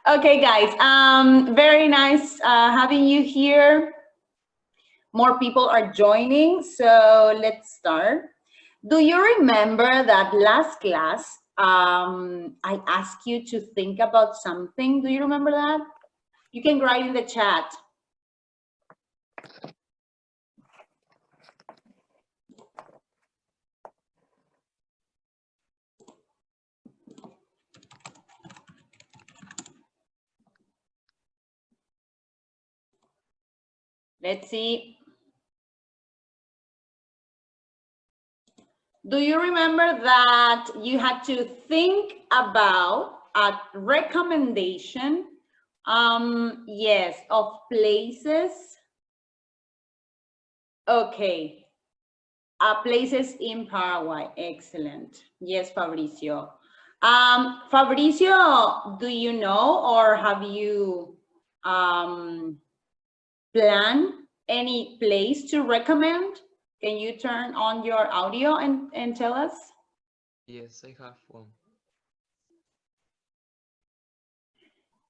Okay, guys, very nice having you here. More people are joining, so let's start. Do you remember that last class, I asked you to think about something? Do you remember that? You can write in the chat. Let's see. Do you remember that you had to think about a recommendation, yes, of places? Okay, places in Paraguay, excellent. Yes, Fabricio. Fabricio, do you know or have you planned any place to recommend? Can you turn on your audio and tell us? Yes, I have one.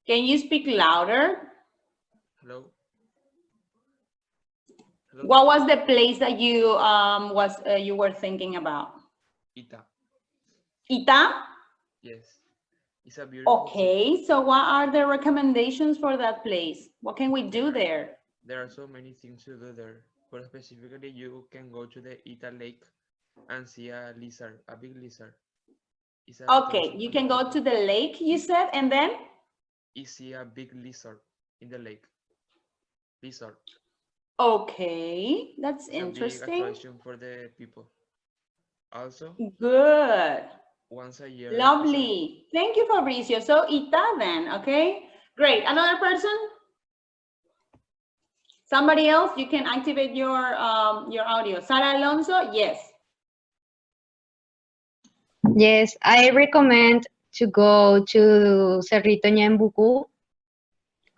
Can you speak louder? Hello? Hello? What was the place that you you were thinking about? Ita. Ita? Yes. It's a beautiful city. Okay, so what are the recommendations for that place? What can we do there? There are so many things to do there. But specifically, you can go to the Ita Lake and see a lizard, a big lizard. It's a Okay, attention you for the can go people. to the lake, you said, and then? You see a big lizard in the lake. Lizard. Okay, that's It's a big interesting. attraction for the people. Also, Good. once a year is a Lovely. Thank you, Fabricio. So Ita then, okay? Great. Another person? Somebody else? You can activate your audio. Sara Alonso? Yes. Yes, I recommend to go to Cerrito Ñembucú,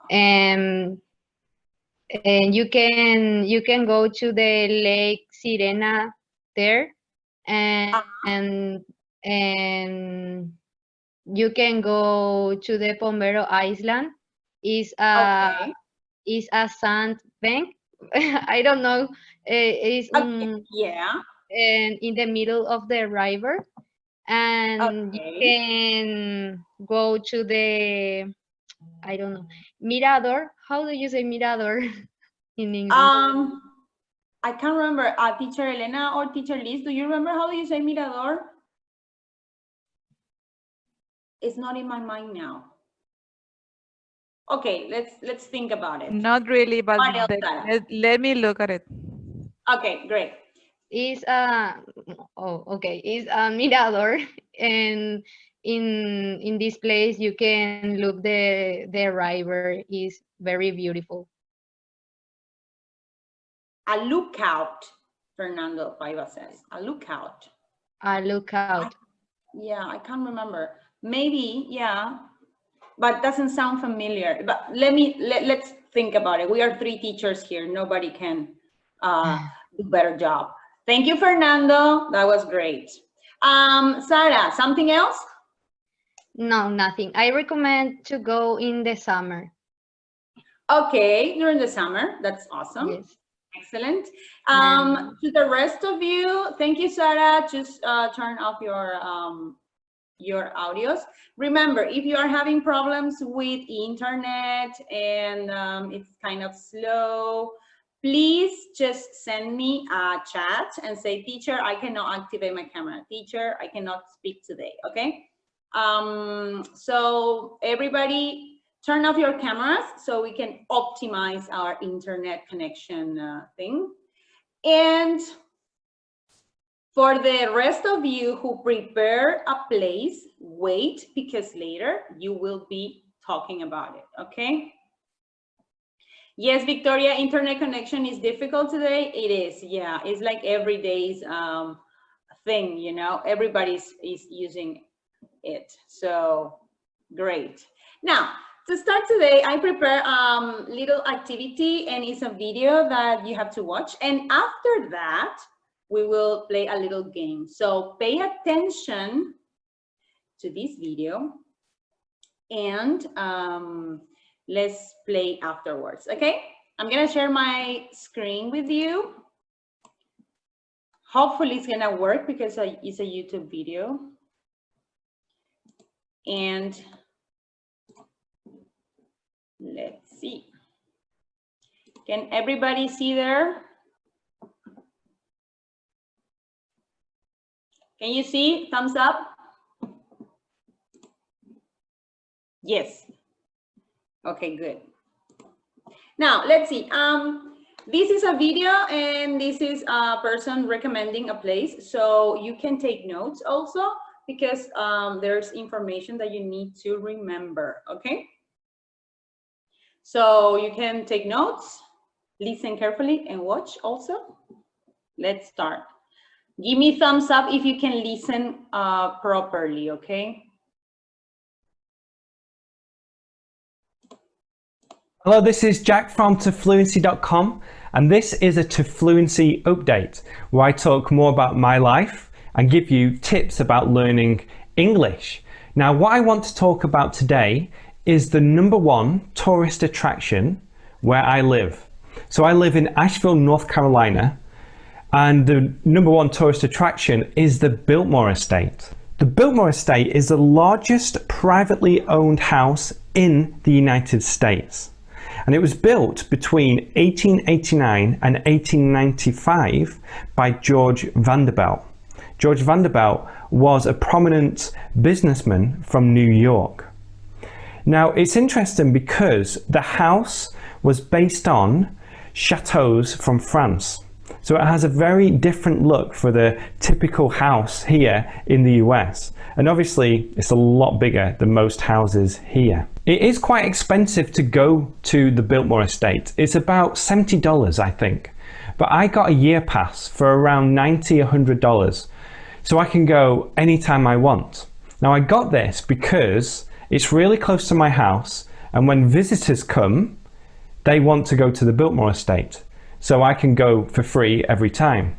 and you can go to the Lake Sirena there, and you can go to the Pombero Island. Okay. Is a sand bank. I don't know. Is Okay. Yeah. and in the middle of the river, and you Okay. can go to the, I don't know, mirador. How do you say mirador in English? I can't remember. Teacher Elena or Teacher Liz, do you remember how you say mirador? It's not in my mind now. Okay, let's think about it. Not really, but let me look at it. Okay, great. Is is a mirador, and in this place you can look the river. Is very beautiful. A lookout, Fernando Paiva says. A lookout. A lookout. Yeah, I can't remember. Maybe, yeah, but doesn't sound familiar. But let's think about it. We are three teachers here. Nobody can do better job. Thank you, Fernando. That was great. Sarah, something else? No, nothing. I recommend to go in the summer. Okay, during the summer. That's awesome. Yes. Excellent. To the rest of you, thank you, Sarah. Just turn off your audios. Remember, if you are having problems with internet and it's kind of slow, please just send me a chat and say, teacher, I cannot activate my camera. Teacher, I cannot speak today, okay? So everybody turn off your cameras so we can optimize our internet connection thing. And for the rest of you who prepare a place, wait, because later you will be talking about it, okay? Yes, Victoria, internet connection is difficult today. It is, yeah. It's like every day's thing, you know, everybody's is using it. So great. Now, to start today, I prepare little activity, and it's a video that you have to watch. And after that, we will play a little game. So pay attention to this video and let's play afterwards, okay? I'm gonna share my screen with you. Hopefully it's gonna work because it's a YouTube video. And let's see. Can everybody see there? Can you see? Thumbs up? Yes. Okay, good. Now, let's see. This is a video and this is a person recommending a place. So you can take notes also because there's information that you need to remember, okay? So you can take notes, listen carefully and watch also. Let's start. Give me thumbs up if you can listen properly, okay? Hello, this is Jack from tofluency.com, and this is a Tofluency update where I talk more about my life and give you tips about learning English. Now, what I want to talk about today is the #1 tourist attraction where I live. So I live in Asheville, North Carolina, and the #1 tourist attraction is the Biltmore Estate. The Biltmore Estate is the largest privately owned house in the United States. And it was built between 1889 and 1895 by George Vanderbilt. George Vanderbilt was a prominent businessman from New York. Now, it's interesting because the house was based on chateaus from France. So it has a very different look for the typical house here in the US. And obviously it's a lot bigger than most houses here. It is quite expensive to go to the Biltmore Estate. It's about $70, I think. But I got a year pass for around $90, $100. So I can go anytime I want. Now I got this because it's really close to my house, and when visitors come, they want to go to the Biltmore Estate. So I can go for free every time.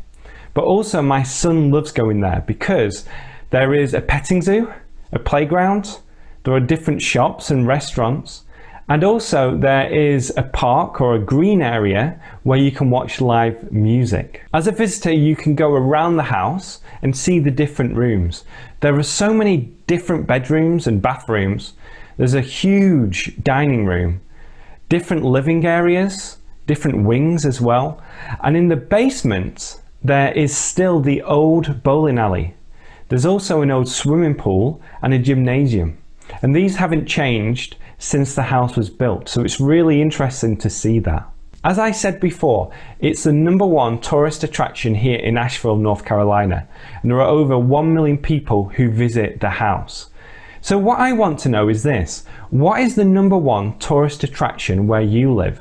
But also my son loves going there because there is a petting zoo, a playground, there are different shops and restaurants, and also there is a park or a green area where you can watch live music. As a visitor, you can go around the house and see the different rooms. There are so many different bedrooms and bathrooms. There's a huge dining room, different living areas, different wings as well. And in the basement, there is still the old bowling alley. There's also an old swimming pool and a gymnasium. And these haven't changed since the house was built. So it's really interesting to see that. As I said before, it's the #1 tourist attraction here in Asheville, North Carolina. And there are over 1 million people who visit the house. So what I want to know is this: what is the #1 tourist attraction where you live?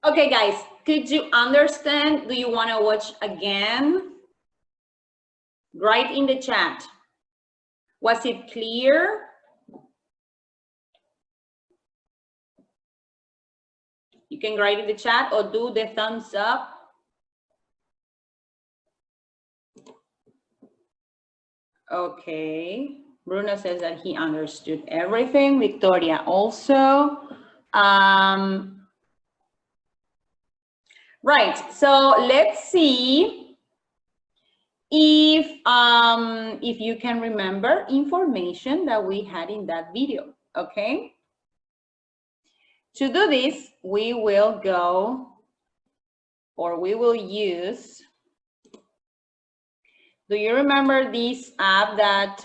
Okay, guys, could you understand? Do you want to watch again? Write in the chat. Was it clear? You can write in the chat or do the thumbs up. Okay, Bruno says that he understood everything. Victoria also. Right, so let's see if you can remember information that we had in that video, okay? To do this, we will go, or we will use, do you remember this app that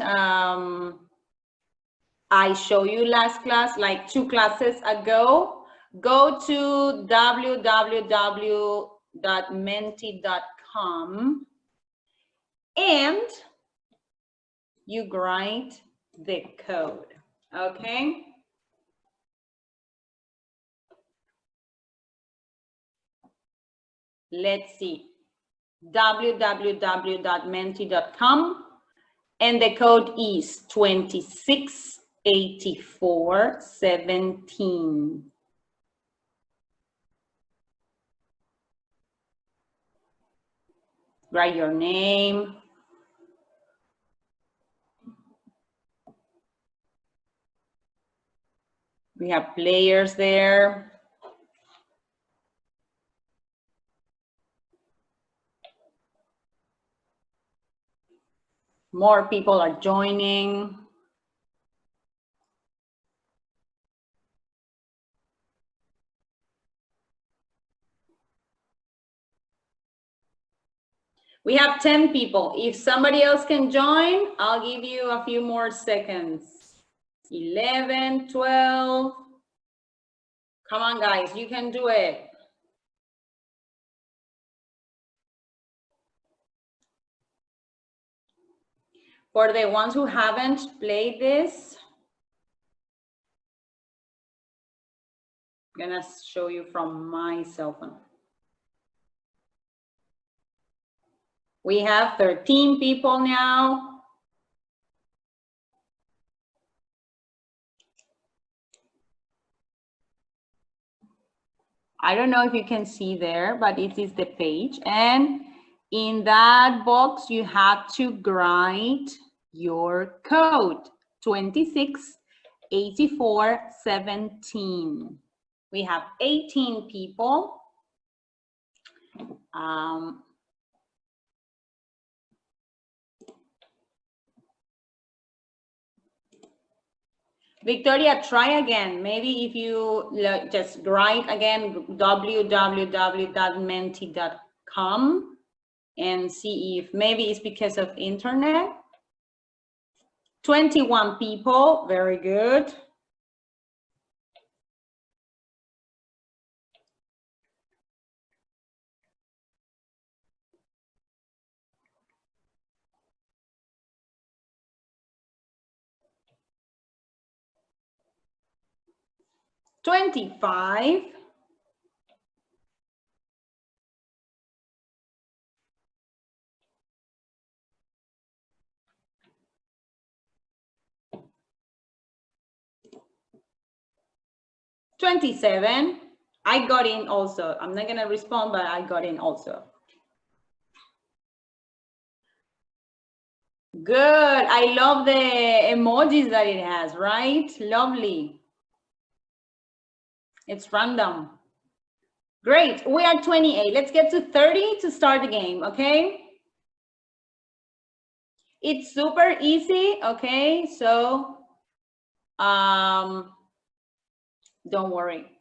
I showed you last class, like 2 classes ago? Go to www.menti.com and you write the code, okay? Let's see, www.menti.com, and the code is 268417. Write your name, We have players there. More people are joining. We have 10 people. If somebody else can join, I'll give you a few more seconds. 11, 12. Come on, guys, you can do it. For the ones who haven't played this, I'm gonna show you from my cell phone. We have 13 people now. I don't know if you can see there, but it is the page. And in that box, you have to write your code, 268417. We have 18 people. Victoria, try again. Maybe if you just write again www.menti.com and see if maybe it's because of internet. 21 people, very good. $25. $27. I got in also. I'm not gonna respond, but I got in also. Good. I love the emojis that it has, right? Lovely. It's random. Great. We are 28. Let's get to 30 to start the game, okay? It's super easy, okay? So, don't worry.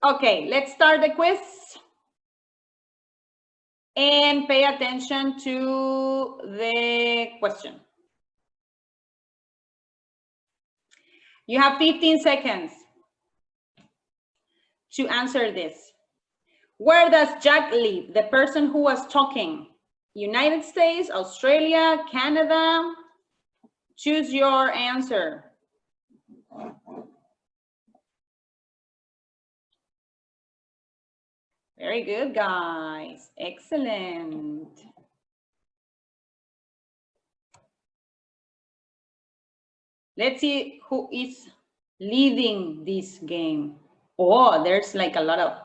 Okay, let's start the quiz. And pay attention to the question. You have 15 seconds to answer this. Where does Jack live? The person who was talking. United States, Australia, Canada. Choose your answer. Very good, guys. Excellent. Let's see who is leading this game. Oh, there's like a lot of.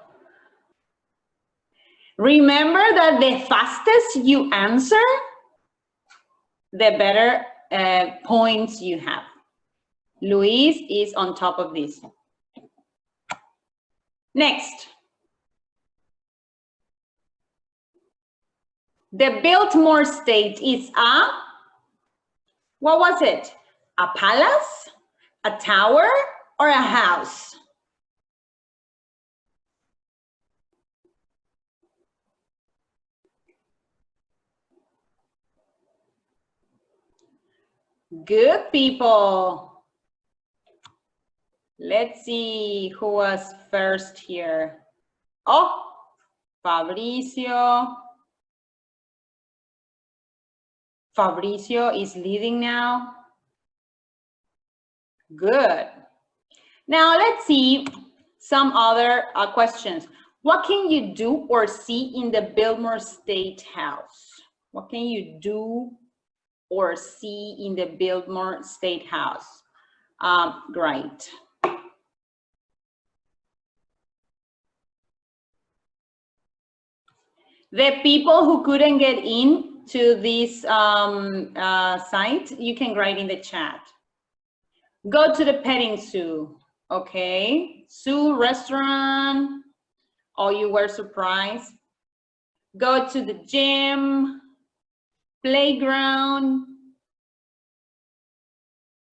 Remember that the fastest you answer, the better points you have. Luis is on top of this. Next. The Biltmore State is a, what was it? A palace, a tower, or a house? Good people. Let's see who was first here. Oh, Fabricio. Fabricio is leading now. Good. Now let's see some other questions. What can you do or see in the Biltmore State House? What can you do or see in the Biltmore State House? Great. The people who couldn't get in to this site, you can write in the chat. Go to the petting zoo, okay? Zoo, restaurant, oh, you were surprised. Go to the gym, playground,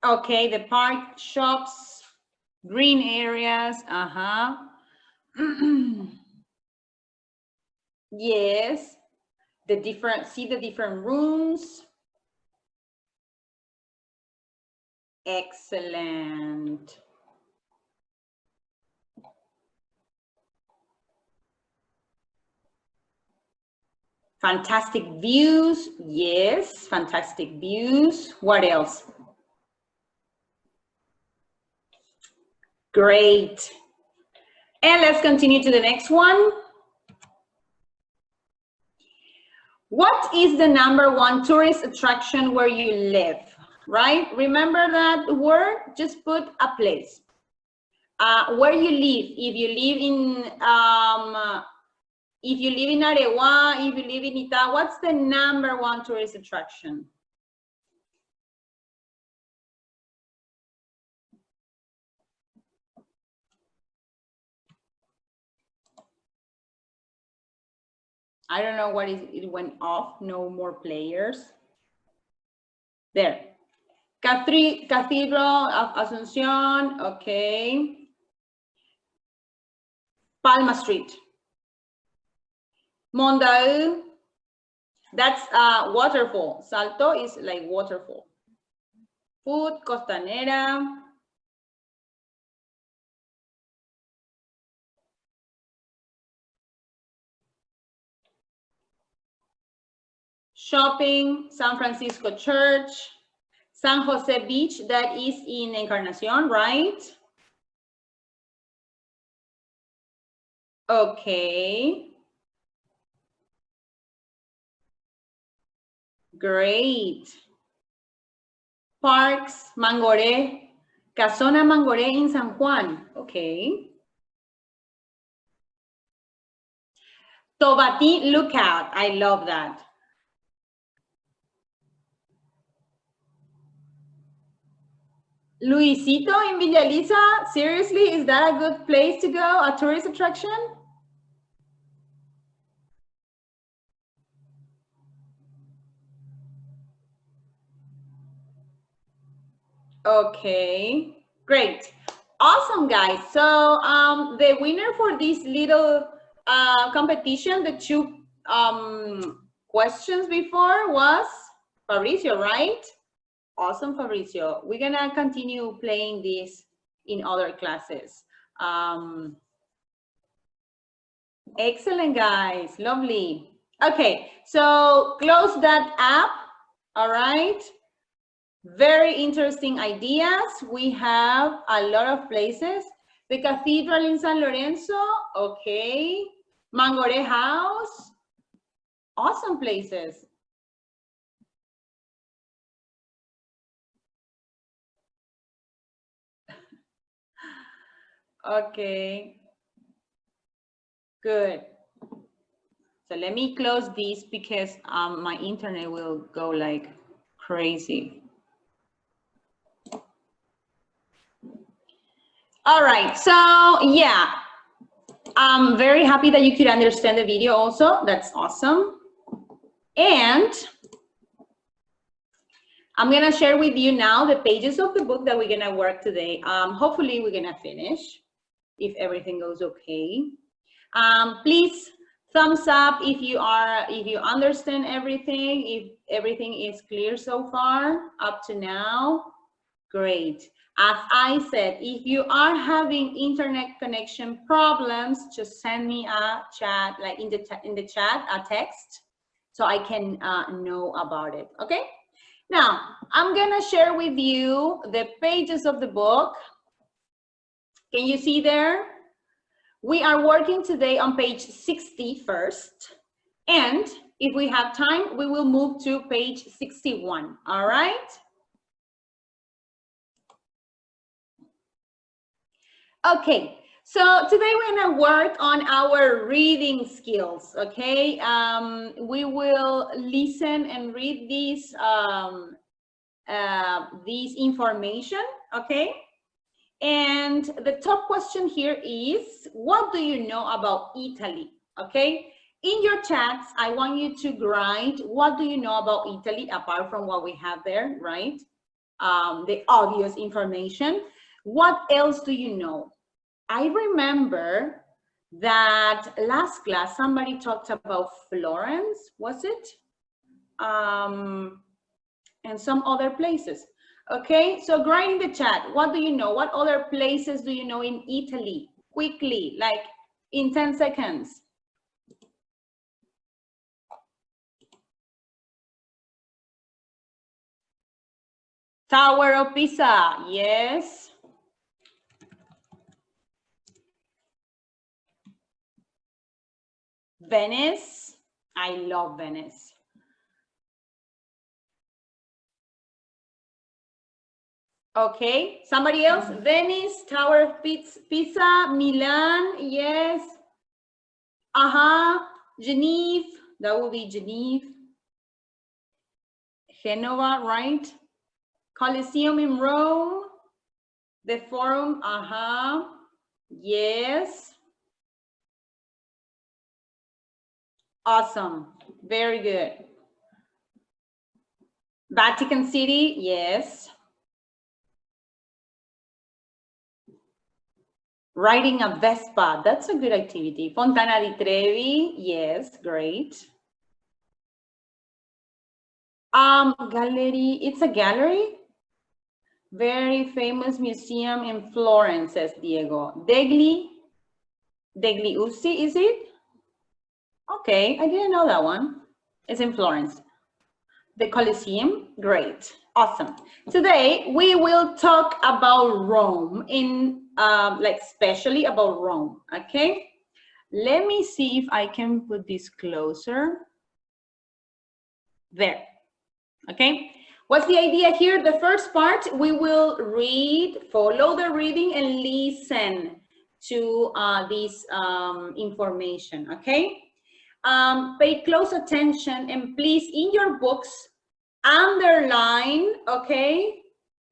okay, the park, shops, green areas, yes, see the different rooms. Excellent. Fantastic views, yes, fantastic views. What else? Great. And let's continue to the next one. What is the #1 tourist attraction where you live, right? Remember that word? Just put a place. Where you live. If you live in Areguá, if you live in Ita, what's the #1 tourist attraction? I don't know what it went off. No more players. There. Cathedral of Asunción. Okay. Palma Street. Mondao. That's waterfall. Salto is like waterfall. Food, Costanera. Shopping, San Francisco Church, San Jose Beach, that is in Encarnacion, right? Okay. Great. Parks, Mangoré, Casona Mangoré in San Juan. Okay. Tobati Lookout. I love that. Luisito in Villa Elisa? Seriously, is that a good place to go? A tourist attraction? Okay, great. Awesome, guys. So the winner for this little competition, the two questions before was Fabricio, right? Awesome, Fabricio. We're gonna continue playing this in other classes. Excellent, guys. Lovely. Okay, so close that app. All right. Very interesting ideas. We have a lot of places. The cathedral in San Lorenzo. Okay. Mangoré House. Awesome places. Okay. Good. So let me close this because my internet will go like crazy. All right, so yeah, I'm very happy that you could understand the video also. That's awesome. And I'm gonna share with you now the pages of the book that we're gonna work today. Hopefully we're gonna finish if everything goes okay. Please thumbs up if you understand everything, if everything is clear so far up to now. Great. As I said, if you are having internet connection problems, just send me a chat, like in the chat, a text, so I can know about it. Okay. Now I'm gonna share with you the pages of the book. Can you see there? We are working today on page 60 first, and if we have time, we will move to page 61. All right. Okay, So today we're gonna work on our reading skills, okay? We will listen and read this information, okay? And the top question here is, what do you know about Italy, okay? In your chats, I want you to write, what do you know about Italy, apart from what we have there, right? The obvious information. What else do you know? I remember that last class, somebody talked about Florence, was it? And some other places. Okay, so write in the chat, what do you know? What other places do you know in Italy? Quickly, like in 10 seconds. Tower of Pisa, yes. Venice, I love Venice. Okay, somebody else? Venice, Tower of Pisa, Milan, yes. Geneva, that will be Geneva. Genova, right? Colosseum in Rome, the Forum, yes. Awesome, very good. Vatican City, yes. Riding a Vespa, that's a good activity. Fontana di Trevi, yes, great. Gallery, it's a gallery. Very famous museum in Florence, says Diego. Degli Uffizi, is it? Okay, I didn't know that one. It's in Florence. The Colosseum, great, awesome. Today, we will talk about Rome, like especially about Rome, okay? Let me see if I can put this closer. There, okay? What's the idea here? The first part, we will read, follow the reading and listen to this information, okay? Pay close attention and please, in your books, underline, okay,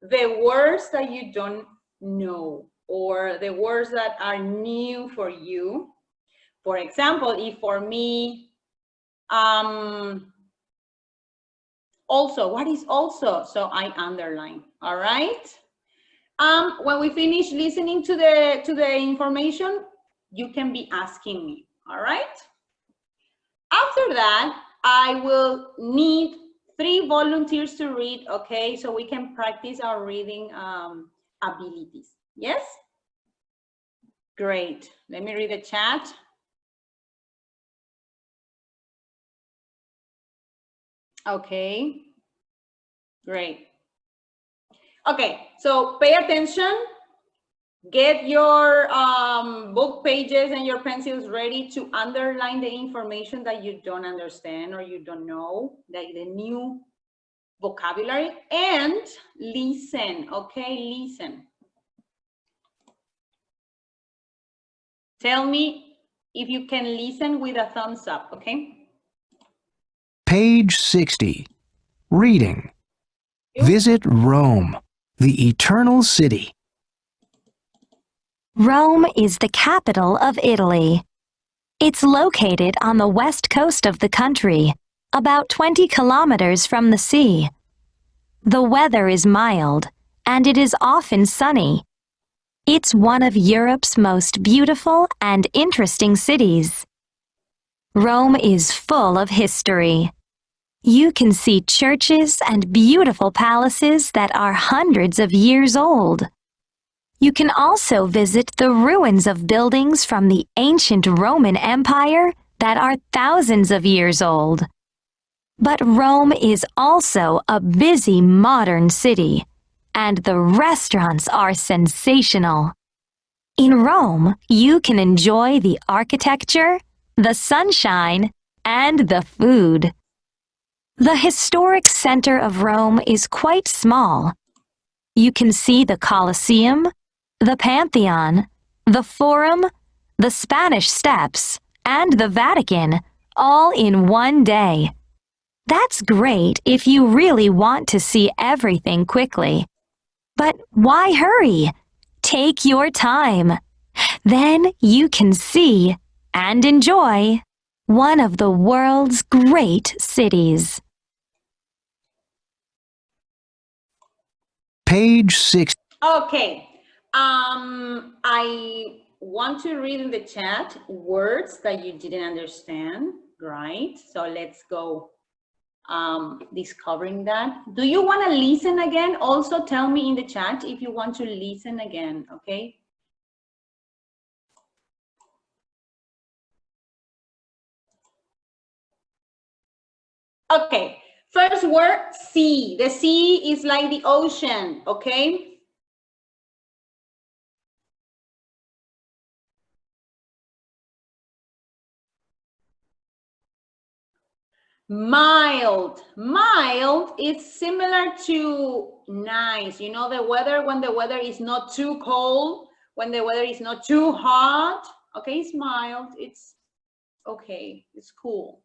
the words that you don't know or the words that are new for you. For example, if for me, also, what is also? So I underline, all right? When we finish listening to the information, you can be asking me, all right? After that, I will need 3 volunteers to read, okay? So we can practice our reading abilities, yes? Great, let me read the chat. Okay, great. Okay, so pay attention. Get your book pages and your pencils ready to underline the information that you don't understand or you don't know, like the new vocabulary, and listen, okay, listen. Tell me if you can listen with a thumbs up, okay? Page 60. Reading. Visit Rome, the eternal city. Rome is the capital of Italy. It's located on the west coast of the country, about 20 kilometers from the sea. The weather is mild, and it is often sunny. It's one of Europe's most beautiful and interesting cities. Rome is full of history. You can see churches and beautiful palaces that are hundreds of years old. You can also visit the ruins of buildings from the ancient Roman Empire that are thousands of years old. But Rome is also a busy modern city, and the restaurants are sensational. In Rome, you can enjoy the architecture, the sunshine, and the food. The historic center of Rome is quite small. You can see the Colosseum, the Pantheon, the Forum, the Spanish Steps, and the Vatican, all in one day. That's great if you really want to see everything quickly. But why hurry? Take your time. Then you can see and enjoy one of the world's great cities. Page 6. Okay. I want to read in the chat words that you didn't understand, right? So let's go discovering that. Do you want to listen again? Also tell me in the chat if you want to listen again, okay? Okay, first word, sea. The sea is like the ocean, okay? Mild. Mild is similar to nice. You know, the weather, when the weather is not too cold, when the weather is not too hot. Okay, it's mild. It's okay. It's cool.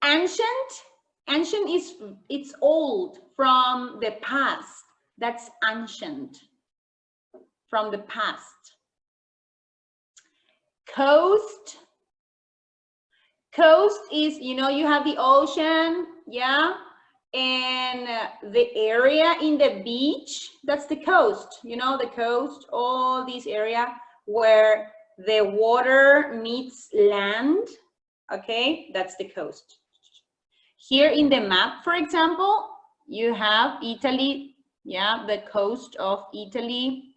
Ancient. Ancient is, it's old, from the past. That's ancient, from the past. Coast. Coast is, you know, you have the ocean, yeah, and the area in the beach, that's the coast, you know, the coast, all this area where the water meets land, okay, that's the coast. Here in the map, for example, you have Italy, yeah, the coast of Italy,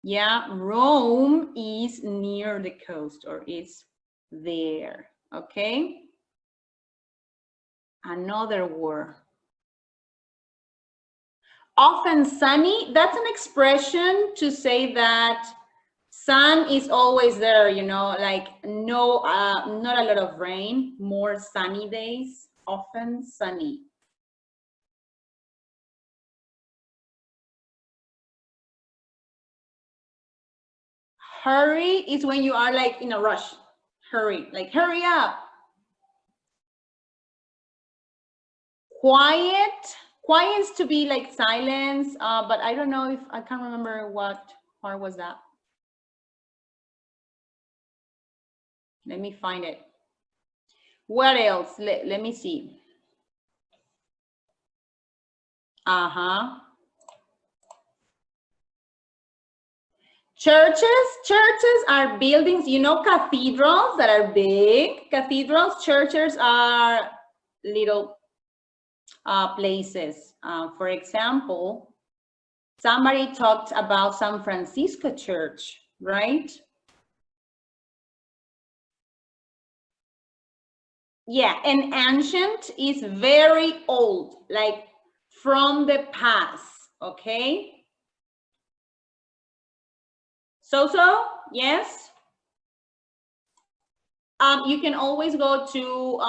yeah, Rome is near the coast, or is there. Okay, another word. Often sunny, that's an expression to say that sun is always there, you know, like no, not a lot of rain, more sunny days, often sunny. Hurry is when you are like in a rush, hurry, like hurry up. Quiet, quiet is to be like silence, but I don't know if, I can't remember what part was that. Let me find it. What else? Let me see. Churches are buildings, you know, cathedrals that are big. Cathedrals, churches are little places. For example, somebody talked about San Francisco Church, right? Yeah, and ancient is very old, like from the past, okay? So, yes? You can always go to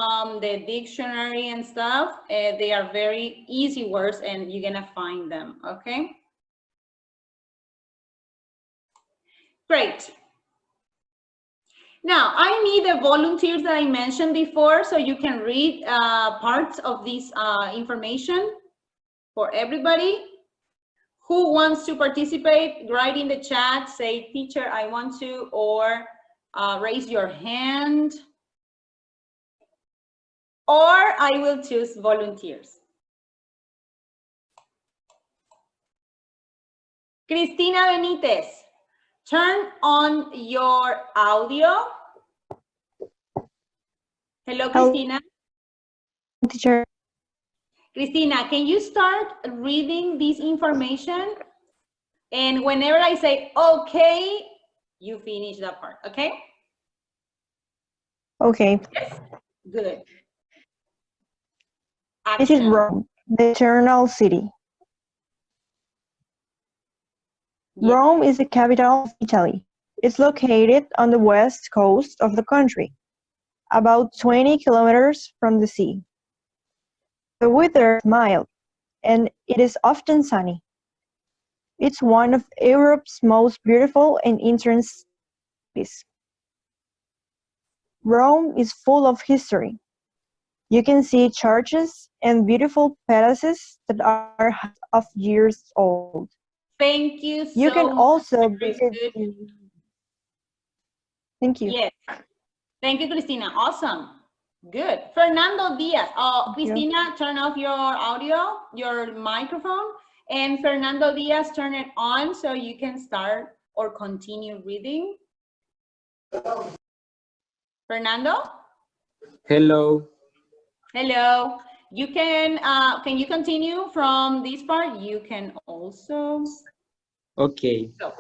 the dictionary and stuff. They are very easy words and you're gonna find them, okay? Great. Now, I need the volunteers that I mentioned before so you can read parts of this information for everybody. Who wants to participate? Write in the chat, say, teacher, I want to, or raise your hand. Or I will choose volunteers. Cristina Benitez, turn on your audio. Hello, Cristina. Teacher. Cristina, can you start reading this information? And whenever I say, okay, you finish that part, okay? Okay. Yes? Good. This is Action. Rome, the eternal city. Yeah. Rome is the capital of Italy. It's located on the west coast of the country, about 20 kilometers from the sea. The weather is mild, and it is often sunny. It's one of Europe's most beautiful and interesting cities. Rome is full of history. You can see churches and beautiful palaces that are hundreds of years old. Thank you so You can much. also Very visit. good. Thank you. Yes. Thank you, Cristina. Awesome. Good. Fernando Diaz. Oh, Thank you. Cristina, turn off your audio, your microphone, and Fernando Diaz, turn it on so you can start or continue reading. Fernando? Hello. Hello. You can you continue from this part? You can also. Okay. So,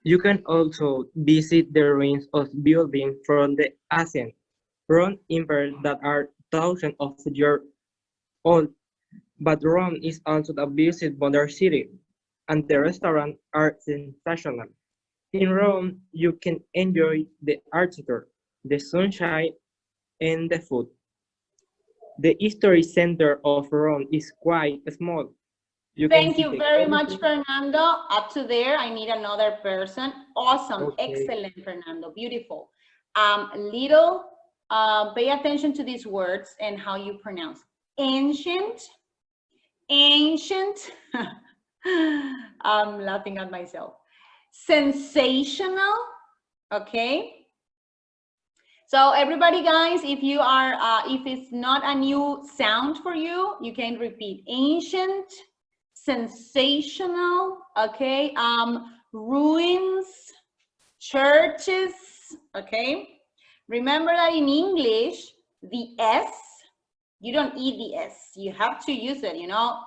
You can also visit the ruins of buildings from the ancient Roman Empire that are thousands of years old. But Rome is also a visit modern city, and the restaurants are sensational. In Rome, you can enjoy the architecture, the sunshine, and the food. The history center of Rome is quite small. You can thank see you the very much, Colosseum. Fernando. Up to there, I need another person. Awesome, Okay. excellent, Fernando, beautiful. Pay attention to these words and how you pronounce. Ancient, ancient. I'm laughing at myself. Sensational, okay? So everybody, guys, if you are, if it's not a new sound for you, you can repeat ancient, sensational, okay? Ruins, churches, okay? Remember that in English, the S, you don't eat the S. You have to use it, you know,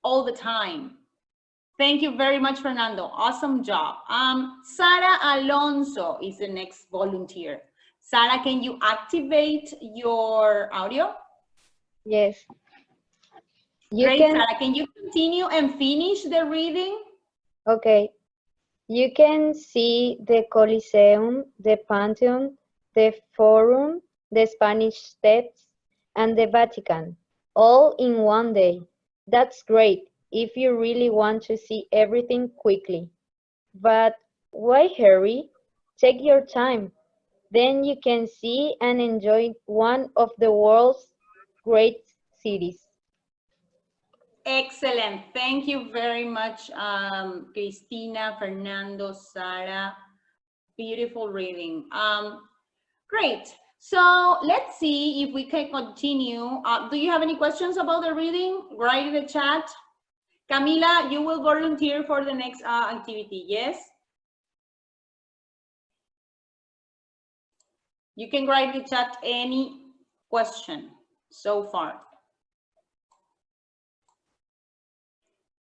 all the time. Thank you very much, Fernando. Awesome job. Sara Alonso is the next volunteer. Sara, can you activate your audio? Yes. Great, Sara. Can you continue and finish the reading? Okay. You can see the Coliseum, the Pantheon, the Forum, the Spanish Steps, and the Vatican, all in one day. That's great if you really want to see everything quickly. But why hurry? Take your time. Then you can see and enjoy one of the world's great cities. Excellent. Thank you very much, Cristina, Fernando, Sara. Beautiful reading. Great. So let's see if we can continue. Do you have any questions about the reading? Write in the chat. Camila, you will volunteer for the next activity, yes? You can write in the chat any question so far.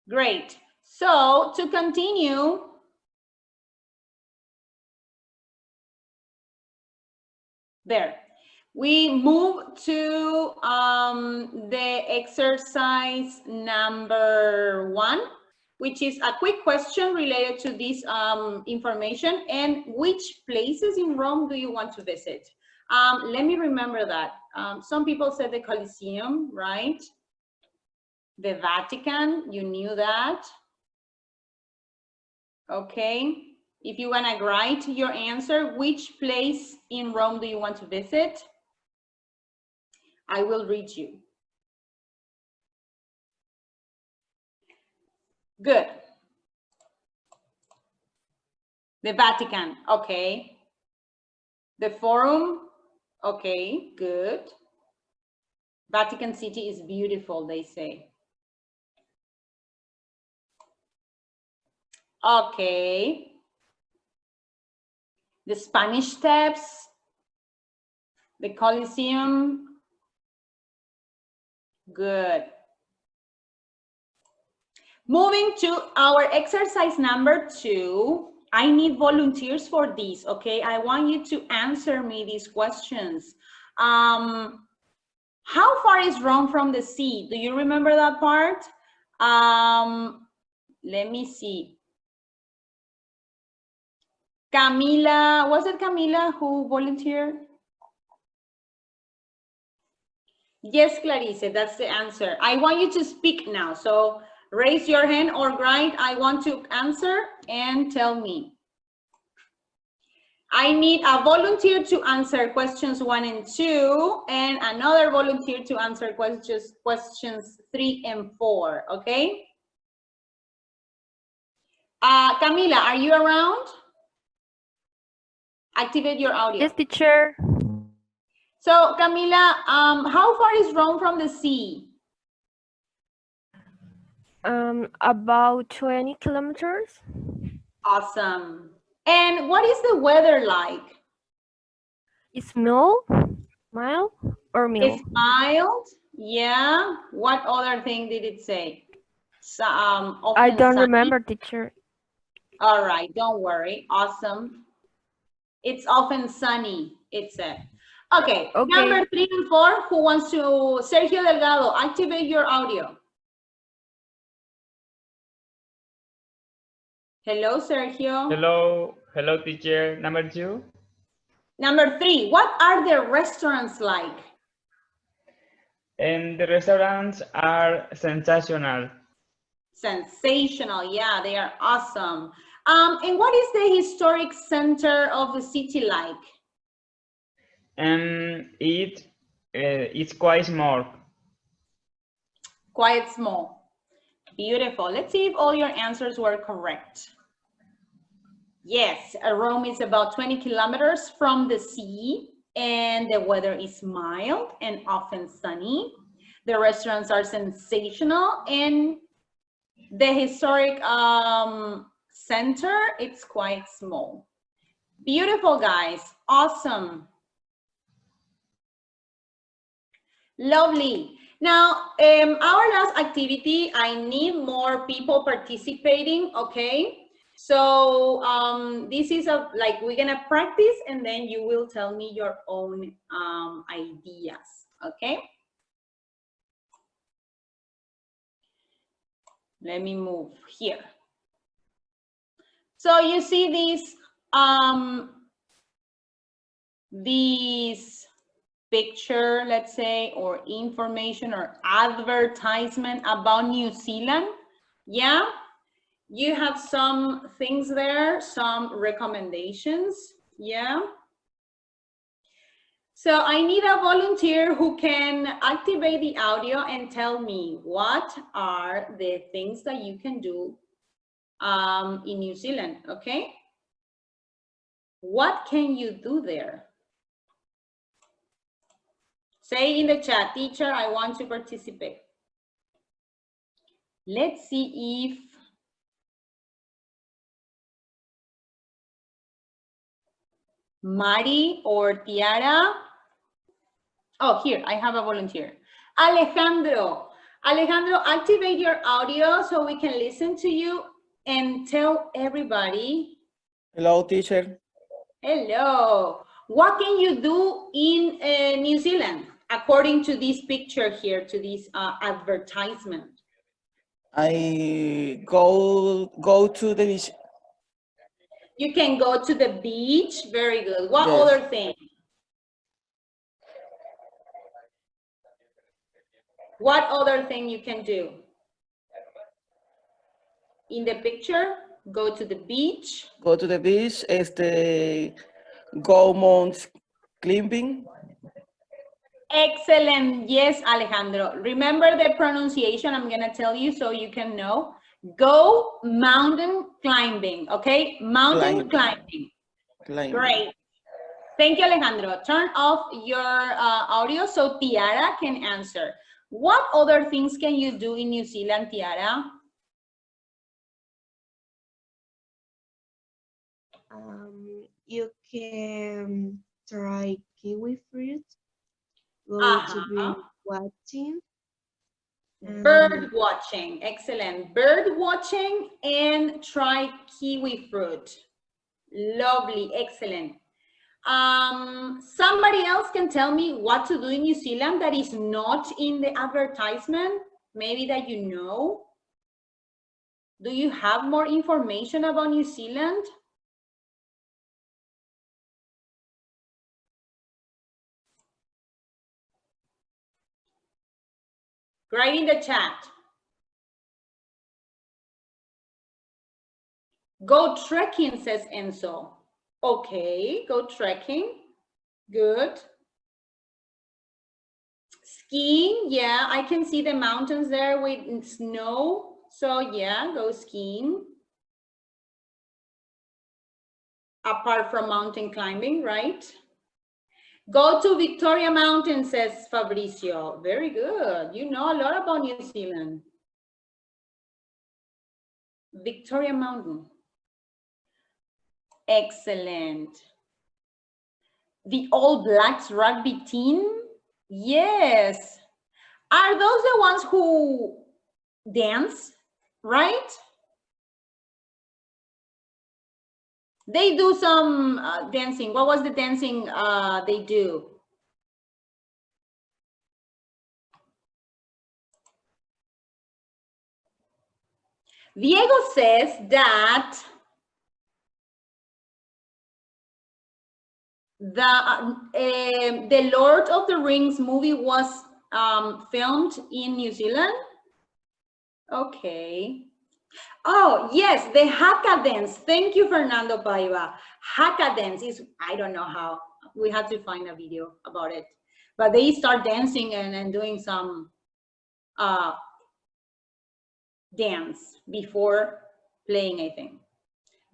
Great. So to continue, there. We move to the exercise number 1, which is a quick question related to this information. And which places in Rome do you want to visit? Let me remember that. Some people said the Colosseum, right? The Vatican, you knew that. Okay. If you want to write your answer, which place in Rome do you want to visit? I will read you. Good. The Vatican, okay. The Forum, okay, good. Vatican City is beautiful, they say. Okay. The Spanish Steps, the Colosseum, good. Moving to our exercise number 2, I need volunteers for this, okay? I want you to answer me these questions. How far is Rome from the sea? Do you remember that part? Let me see. Camila, was it Camila who volunteered? Yes, Clarice, that's the answer. I want you to speak now. So Raise your hand or write, I want to answer, and tell me. I need a volunteer to answer questions 1 and 2, and another volunteer to answer questions 3 and 4, okay? Camila, are you around? Activate your audio. Yes, teacher. So, Camila, how far is Rome from the sea? About 20 kilometers. Awesome. And what is the weather like? It's mild or mild? It's mild. Yeah. What other thing did it say? So, I don't remember, teacher. All right, don't worry. Awesome. It's often sunny, it said. Okay, number 3 and 4, who wants to? Sergio Delgado, activate your audio. Hello, Sergio. Hello, teacher. Number 2. Number 3, what are the restaurants like? And the restaurants are sensational. Sensational, yeah, they are awesome. And what is the historic center of the city like? It's quite small. Quite small. Beautiful. Let's see if all your answers were correct. Yes, Rome is about 20 kilometers from the sea, and the weather is mild and often sunny. The restaurants are sensational, and the historic center, it's quite small. Beautiful, guys. Awesome. Lovely. Now, our last activity, I need more people participating, okay? So this is like we're gonna practice, and then you will tell me your own ideas, okay? Let me move here. So you see these picture, let's say, or information or advertisement about New Zealand. Yeah, you have some things there, some recommendations. Yeah. So I need a volunteer who can activate the audio and tell me what are the things that you can do in New Zealand, okay? What can you do there? Say in the chat, teacher, I want to participate. Let's see if Mari or Tiara. Oh, here, I have a volunteer. Alejandro. Alejandro, activate your audio so we can listen to you and tell everybody. Hello, teacher. Hello. What can you do in New Zealand according to this picture here, to this advertisement? I go to the beach. You can go to the beach. Very good. What Yes. other thing? What other thing you can do? In the picture, go to the beach. Go to the beach. Go mount climbing. Excellent. Yes, Alejandro. Remember the pronunciation I'm going to tell you so you can know. Go mountain climbing, okay? Mountain climbing. Great. Thank you, Alejandro. Turn off your audio so Tiara can answer. What other things can you do in New Zealand, Tiara? You can try kiwi fruit, go to bird watching. Bird watching, excellent. Bird watching and try kiwi fruit. Lovely, excellent. Somebody else can tell me what to do in New Zealand that is not in the advertisement, maybe that you know. Do you have more information about New Zealand? Write in the chat. Go trekking, says Enzo. Okay, go trekking. Good. Skiing, yeah, I can see the mountains there with snow. So yeah, go skiing. Apart from mountain climbing, right? Go to Victoria Mountain, says Fabricio. Very good. You know a lot about New Zealand. Victoria Mountain. Excellent. The All Blacks rugby team? Yes. Are those the ones who dance, right? They do some dancing. What was the dancing they do? Diego says that the Lord of the Rings movie was filmed in New Zealand. Okay. Oh, yes, the haka dance. Thank you, Fernando Paiva. Haka dance is, I don't know how. We had to find a video about it. But they start dancing and doing some dance before playing, I think.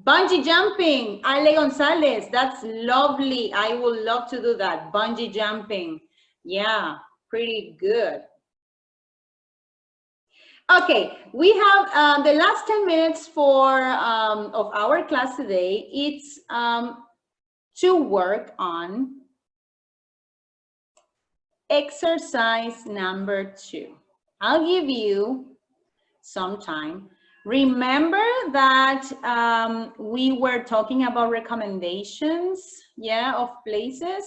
Bungee jumping, Ale Gonzalez, that's lovely. I would love to do that. Bungee jumping. Yeah, pretty good. Okay, we have the last 10 minutes for of our class today. It's to work on exercise number 2. I'll give you some time. Remember that we were talking about recommendations, yeah, of places.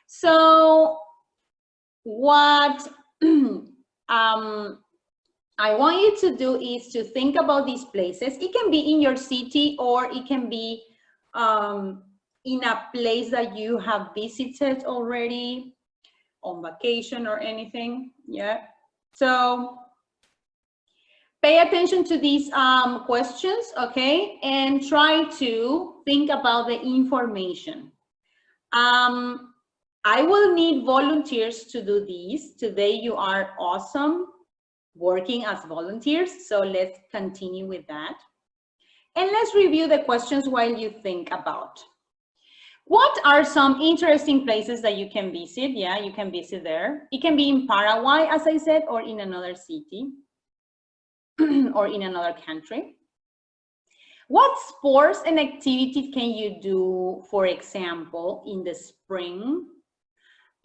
So what I want you to do is to think about these places. It can be in your city or it can be in a place that you have visited already on vacation or anything, yeah. So pay attention to these questions, okay? And try to think about the information. I will need volunteers to do these. Today you are awesome working as volunteers, so let's continue with that. And let's review the questions while you think about. What are some interesting places that you can visit? Yeah, you can visit there. It can be in Paraguay, as I said, or in another city, or in another country. What sports and activities can you do, for example, in the spring,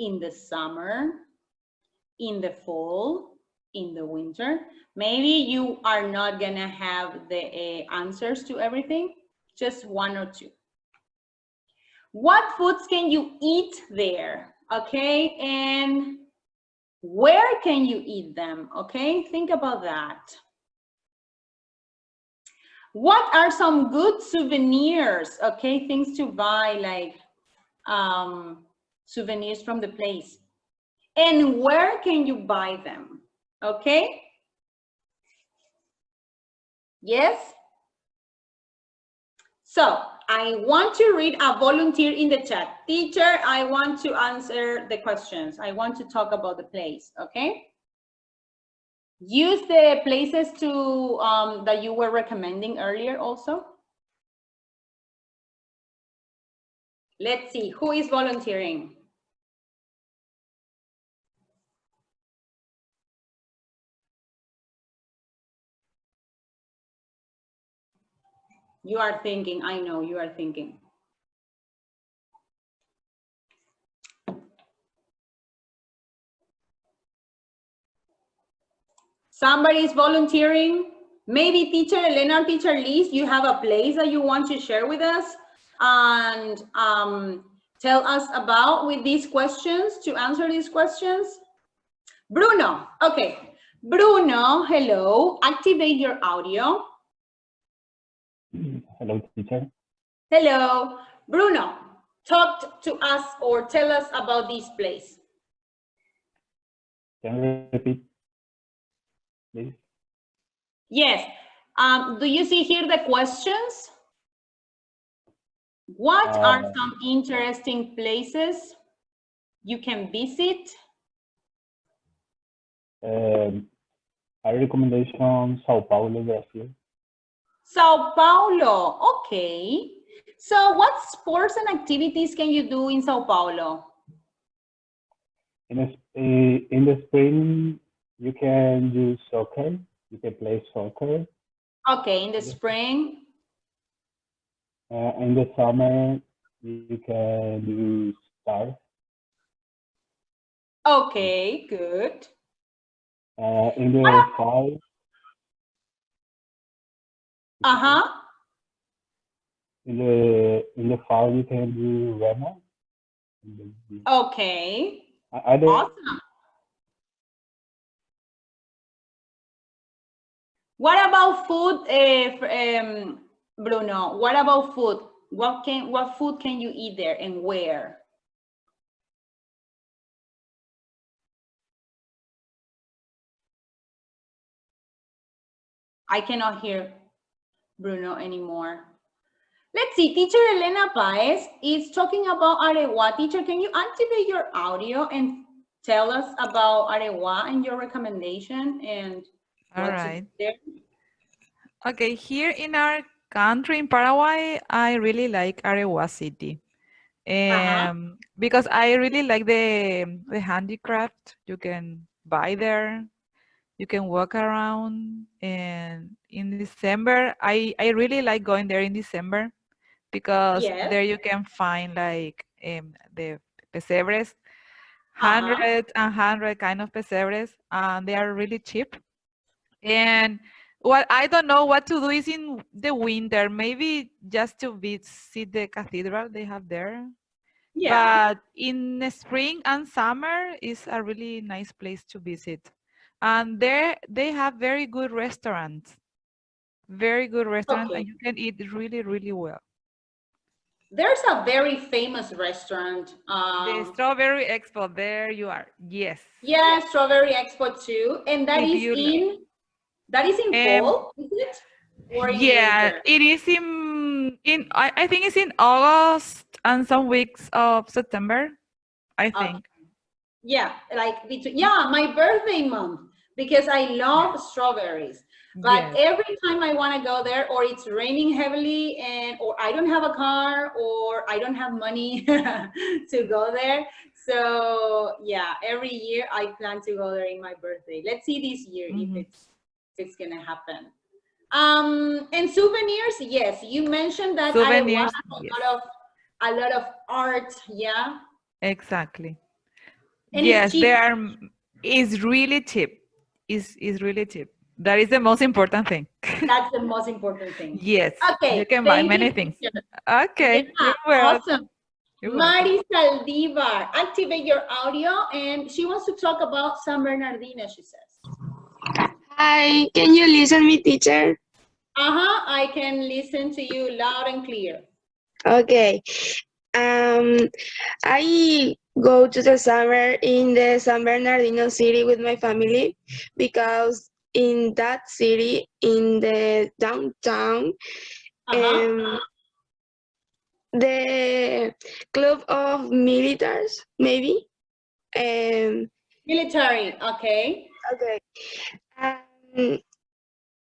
in the summer, in the fall, in the winter? Maybe you are not gonna have the answers to everything, just 1 or 2. What foods can you eat there? Okay, and where can you eat them? Okay, think about that. What are some good souvenirs? Okay, things to buy, like souvenirs from the place. And where can you buy them? Okay? Yes? So I want to read a volunteer in the chat. Teacher, I want to answer the questions. I want to talk about the place, okay? Use the places to that you were recommending earlier also. Let's see, who is volunteering? You are thinking, I know you are thinking. Somebody is volunteering. Maybe teacher Elena, teacher Liz, you have a place that you want to share with us and tell us about with these questions, to answer these questions. Bruno, okay. Bruno, hello. Activate your audio. Hello, teacher. Hello. Bruno, talk to us or tell us about this place. Can you repeat, please? Yes. Do you see here the questions? What are some interesting places you can visit? I recommendation Sao Paulo, Brazil. Sao Paulo, okay. So what sports and activities can you do in Sao Paulo? In the spring, you can do soccer. You can play soccer. Okay, in the spring. In the summer, you can do surf. Okay, good. In the fall. In the fall, you can do remo. Okay. Awesome. What about food, Bruno? What about food? What food can you eat there and where? I cannot hear Bruno anymore. Let's see, teacher Elena Paez is talking about Arewa. Teacher, can you activate your audio and tell us about Arewa and your recommendation and All what right. to do there? Okay, here in our country, in Paraguay, I really like Arewa City. Because I really like the handicraft you can buy there. You can walk around, and in December, I really like going there in December because Yes. there you can find like the pesebres, hundred kind of pesebres, and they are really cheap. And what I don't know what to do is in the winter, maybe just to visit the cathedral they have there. Yeah. But in the spring and summer is a really nice place to visit. And there they have very good restaurants. Very good restaurants, Okay. and you can eat really, really well. There's a very famous restaurant. The Strawberry Expo, there you are. Yes. Yeah, Strawberry Expo too. And that If is you in fall, is it? Or in yeah, winter? it is I think it's in August and some weeks of September, I think. Yeah, like between, yeah, my birthday month, because I love strawberries. But Yes. every time I want to go there, or it's raining heavily, or I don't have a car, or I don't have money to go there. So yeah, every year I plan to go there in my birthday. Let's see this year if it's gonna happen. And souvenirs, yes, you mentioned that Arewa Souvenirs, has yes. a lot of art, yeah. Exactly. And it's Yes, cheap. is really cheap. Is really cheap. That is the most important thing. That's the most important thing. Yes. Okay. You can buy Thank many you, things. teacher. Okay. Yeah, You're welcome. awesome. You're welcome. Mari Saldivar, activate your audio, and she wants to talk about San Bernardino, she says. Hi, can you listen me, teacher? I can listen to you loud and clear. Okay. I go to the summer in the San Bernardino city with my family because in that city, in the downtown, the club of militaries, maybe. Military, okay. Okay.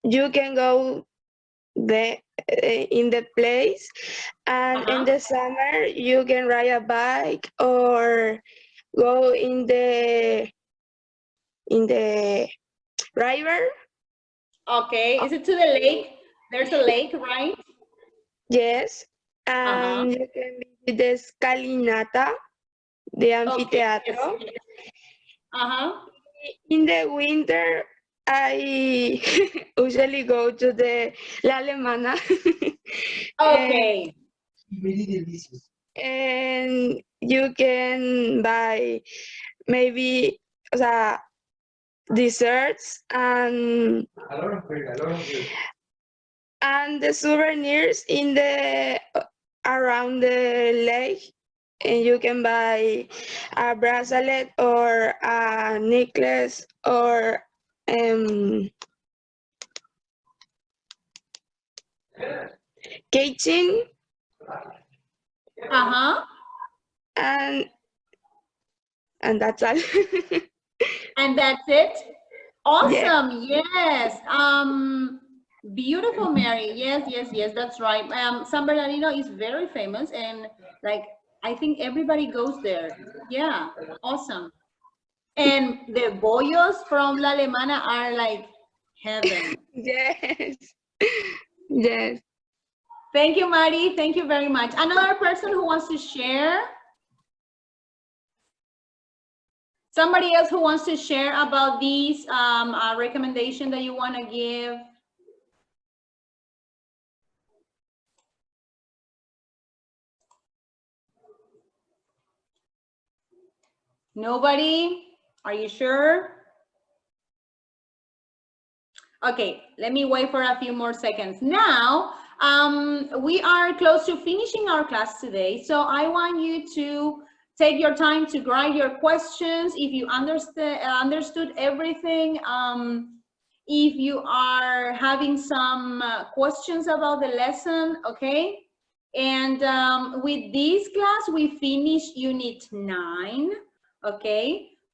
You can go there in the place, and in the summer you can ride a bike or go in the river. Okay, is it to the lake? There's a lake, right? Yes, and you can visit the Scalinata, the amphitheater. In the winter, I usually go to the La Alemana. Okay. And you can buy maybe desserts and the souvenirs in the around the lake, and you can buy a bracelet or a necklace or kitchen, and that's all. And that's it? Awesome, yes. Beautiful, Mary. Yes, yes, yes, that's right. San Bernardino is very famous, and like I think everybody goes there. Yeah, awesome. And the bollos from La Alemana are like heaven. Yes. Yes. Thank you, Mari. Thank you very much. Another person who wants to share? Somebody else who wants to share about these recommendation that you want to give? Nobody? Are you sure? Okay, let me wait for a few more seconds. Now, we are close to finishing our class today, so I want you to take your time to write your questions. If you understood everything, if you are having some questions about the lesson, okay? And with this class, we finish Unit 9, okay?